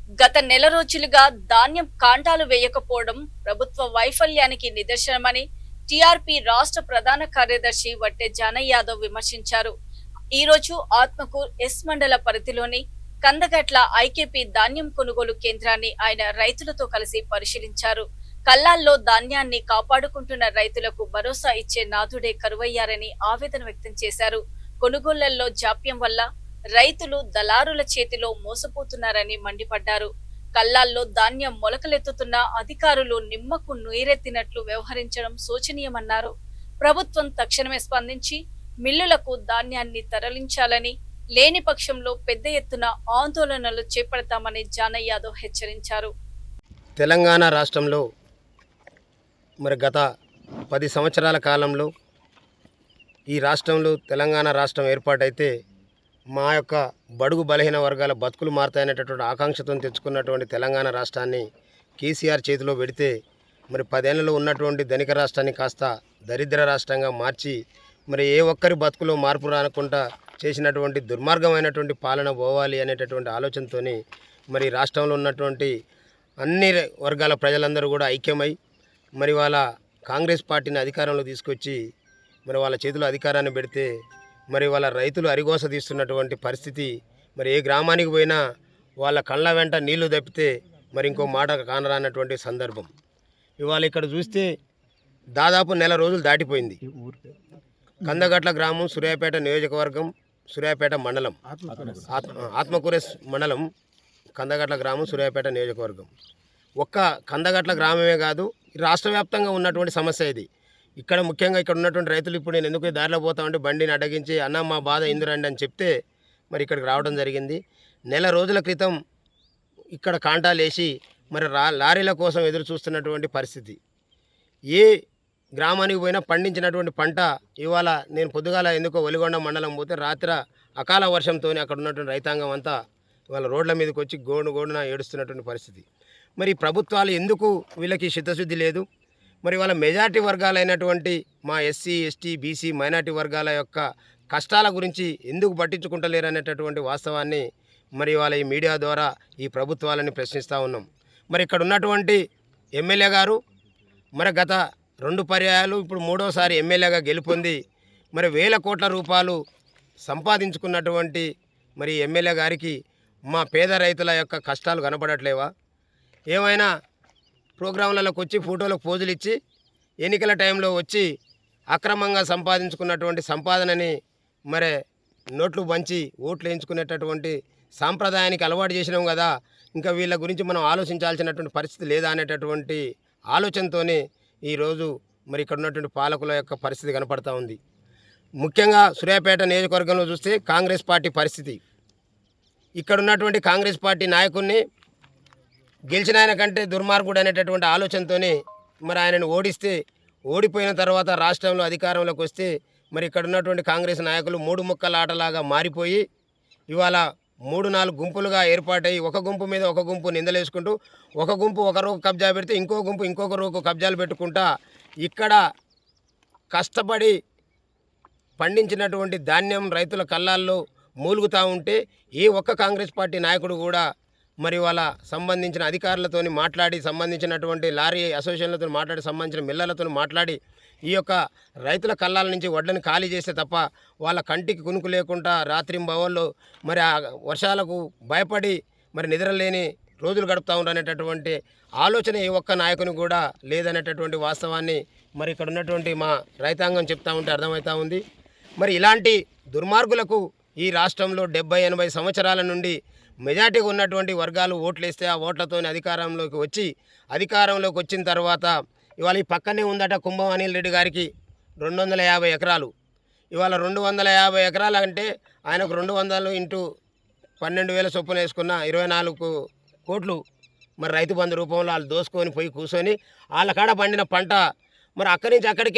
గత నెల రోజులుగా ధాన్యం కాంటాలు వేయకపోవడం ప్రభుత్వ వైఫల్యానికి నిదర్శనమని టీఆర్పీ రాష్ట్ర ప్రధాన కార్యదర్శి వట్టె జానయ్య యాదవ్ విమర్శించారు. ఈ రోజు ఆత్మకూర్ ఎస్ మండల పరిధిలోని కందగట్ల ఐకేపీ ధాన్యం కొనుగోలు కేంద్రాన్ని ఆయన రైతులతో కలిసి పరిశీలించారు. కల్లాల్లో ధాన్యాన్ని కాపాడుకుంటున్న రైతులకు భరోసా ఇచ్చే నాథుడే కరువయ్యారని ఆవేదన వ్యక్తం చేశారు. కొనుగోళ్లలో జాప్యం వల్ల రైతులు దళారుల చేతిలో మోసపోతున్నారని మండిపడ్డారు. కల్లాల్లో ధాన్యం మొలకలెత్తుతున్న అధికారులు నిమ్మకు నీరెత్తినట్లు వ్యవహరించడం శోచనీయమన్నారు. ప్రభుత్వం తక్షణమే స్పందించి మిల్లులకు ధాన్యాన్ని తరలించాలని, లేని పక్షంలో పెద్ద ఎత్తున ఆందోళనలు చేపడతామని జానయ్య యాదవ్ హెచ్చరించారు. తెలంగాణ రాష్ట్రంలో గత 10 సంవత్సరాల కాలంలో ఈ రాష్ట్రంలో తెలంగాణ రాష్ట్రం ఏర్పాటైతే మా యొక్క బడుగు బలహీన వర్గాల బతుకులు మారుతాయనేటటువంటి ఆకాంక్షతో తెచ్చుకున్నటువంటి తెలంగాణ రాష్ట్రాన్ని కేసీఆర్ చేతిలో పెడితే 10 ఏళ్లలో ఉన్నటువంటి ధనిక రాష్ట్రాన్ని కాస్త దరిద్ర రాష్ట్రంగా మార్చి ఏ ఒక్కరి బతుకులో మార్పు రానకుండా చేసినటువంటి దుర్మార్గమైనటువంటి పాలన పోవాలి అనేటటువంటి ఆలోచనతో రాష్ట్రంలో ఉన్నటువంటి అన్ని వర్గాల ప్రజలందరూ కూడా ఐక్యమై వాళ్ళ కాంగ్రెస్ పార్టీని అధికారంలో తీసుకొచ్చి వాళ్ళ చేతిలో అధికారాన్ని పెడితే వాళ్ళ రైతులు అరిగోస తీస్తున్నటువంటి పరిస్థితి. ఏ గ్రామానికి పోయినా వాళ్ళ కళ్ళ వెంట నీళ్లు తప్పితే ఇంకో మాట కానరానటువంటి సందర్భం. ఇవాళ ఇక్కడ చూస్తే దాదాపు నెల రోజులు దాటిపోయింది. కందగట్ల గ్రామం, సూర్యాపేట నియోజకవర్గం, సూర్యాపేట మండలం, ఆత్మకూరెస్ మండలం, కందగట్ల గ్రామం, సూర్యాపేట నియోజకవర్గం. ఒక్క కందగట్ల గ్రామమే కాదు, రాష్ట్ర వ్యాప్తంగా ఉన్నటువంటి సమస్య ఇది. ఇక్కడ ముఖ్యంగా ఇక్కడ ఉన్నటువంటి రైతులు ఇప్పుడు నేను ఎందుకు దారిలో పోతామంటే బండిని అడ్డగించి అన్న మా బాధ ఇందురండి అని చెప్తే ఇక్కడికి రావడం జరిగింది. నెల రోజుల క్రితం ఇక్కడ కాంటాలు వేసి లారీల కోసం ఎదురు చూస్తున్నటువంటి పరిస్థితి. ఏ గ్రామానికి పోయినా పండించినటువంటి పంట ఇవాళ నేను పొద్దుగాల ఎందుకో ఒలిగొండ మండలం పోతే రాత్రి అకాల వర్షంతో అక్కడ ఉన్నటువంటి రైతాంగం అంతా ఇవాళ రోడ్ల మీదకి వచ్చి గోడున ఏడుస్తున్నటువంటి పరిస్థితి. ప్రభుత్వాలు ఎందుకు వీళ్ళకి చిత్తశుద్ధి లేదు? వాళ్ళ మెజారిటీ వర్గాలైనటువంటి మా ఎస్సీ, ఎస్టీ, బీసీ, మైనార్టీ వర్గాల యొక్క కష్టాల గురించి ఎందుకు పట్టించుకుంటలేరు అనేటటువంటి వాస్తవాన్ని వాళ్ళ ఈ మీడియా ద్వారా ఈ ప్రభుత్వాలని ప్రశ్నిస్తూ ఉన్నాం. ఇక్కడ ఉన్నటువంటి ఎమ్మెల్యే గారు గత 2 పర్యాయాలు ఇప్పుడు 3వసారి ఎమ్మెల్యేగా గెలుపొంది వేల కోట్ల రూపాయలు సంపాదించుకున్నటువంటి ఎమ్మెల్యే గారికి మా పేద రైతుల యొక్క కష్టాలు కనపడట్లేవా? ఏమైనా ప్రోగ్రాంలలోకి వచ్చి ఫోటోలకు పోజులు ఇచ్చి ఎన్నికల టైంలో వచ్చి అక్రమంగా సంపాదించుకున్నటువంటి సంపాదనని నోట్లు పంచి ఓట్లు వేయించుకునేటటువంటి సాంప్రదాయానికి అలవాటు చేసినాం కదా, ఇంకా వీళ్ళ గురించి మనం ఆలోచించాల్సినటువంటి పరిస్థితి లేదా అనేటటువంటి ఆలోచనతోనే ఈరోజు ఇక్కడ ఉన్నటువంటి పాలకుల యొక్క పరిస్థితి కనపడతా ఉంది. ముఖ్యంగా సూర్యాపేట నియోజకవర్గంలో చూస్తే కాంగ్రెస్ పార్టీ పరిస్థితి, ఇక్కడ ఉన్నటువంటి కాంగ్రెస్ పార్టీ నాయకుడిని గెలిచిన ఆయన కంటే దుర్మార్గుడు అనేటటువంటి ఆలోచనతోనే ఆయనను ఓడిస్తే, ఓడిపోయిన తర్వాత రాష్ట్రంలో అధికారంలోకి వస్తే ఇక్కడ ఉన్నటువంటి కాంగ్రెస్ నాయకులు 3 ముక్కల ఆటలాగా మారిపోయి ఇవాళ 3-4 గుంపులుగా ఏర్పాటై ఒక గుంపు మీద ఒక గుంపు నిందలేసుకుంటూ ఒక గుంపు ఒక రోకు కబ్జా పెడితే ఇంకో గుంపు ఇంకొక రోకు కబ్జాలు పెట్టుకుంటా ఇక్కడ కష్టపడి పండించినటువంటి ధాన్యం రైతుల కళ్ళాల్లో మూలుగుతూ ఉంటే ఏ ఒక్క కాంగ్రెస్ పార్టీ నాయకుడు కూడా వాళ్ళ సంబంధించిన అధికారులతో మాట్లాడి, సంబంధించినటువంటి లారీ అసోసియేషన్లతో మాట్లాడి, సంబంధించిన మిల్లర్లతో మాట్లాడి ఈ యొక్క రైతుల కళ్ళాల నుంచి వడ్లని ఖాళీ చేస్తే తప్ప వాళ్ళ కంటికి కునుకు లేకుండా రాత్రింబవళ్ళు ఆ వర్షాలకు భయపడి నిద్రలేని రోజులు గడుపుతూ ఉంటారనేటటువంటి ఆలోచన ఏ ఒక్క నాయకుని కూడా లేదనేటటువంటి వాస్తవాన్ని ఇక్కడ ఉన్నటువంటి మా రైతాంగం చెప్తూ ఉంటే అర్థమవుతూ ఉంది. ఇలాంటి దుర్మార్గులకు ఈ రాష్ట్రంలో 70-80 సంవత్సరాల నుండి మెజార్టీగా ఉన్నటువంటి వర్గాలు ఓట్లేస్తే ఆ ఓట్లతో అధికారంలోకి వచ్చిన తర్వాత ఇవాళ ఈ పక్కనే ఉందట కుంభం అనిల్ రెడ్డి గారికి 250 ఎకరాలు. ఇవాళ 250 ఎకరాలు అంటే ఆయనకు 200 ఇంటూ 12,000 చొప్పున వేసుకున్న 24 కోట్లు రైతు బంధు రూపంలో వాళ్ళు దోసుకొని పోయి కూర్చొని వాళ్ళ కాడ పండిన పంట అక్కడి నుంచి అక్కడికే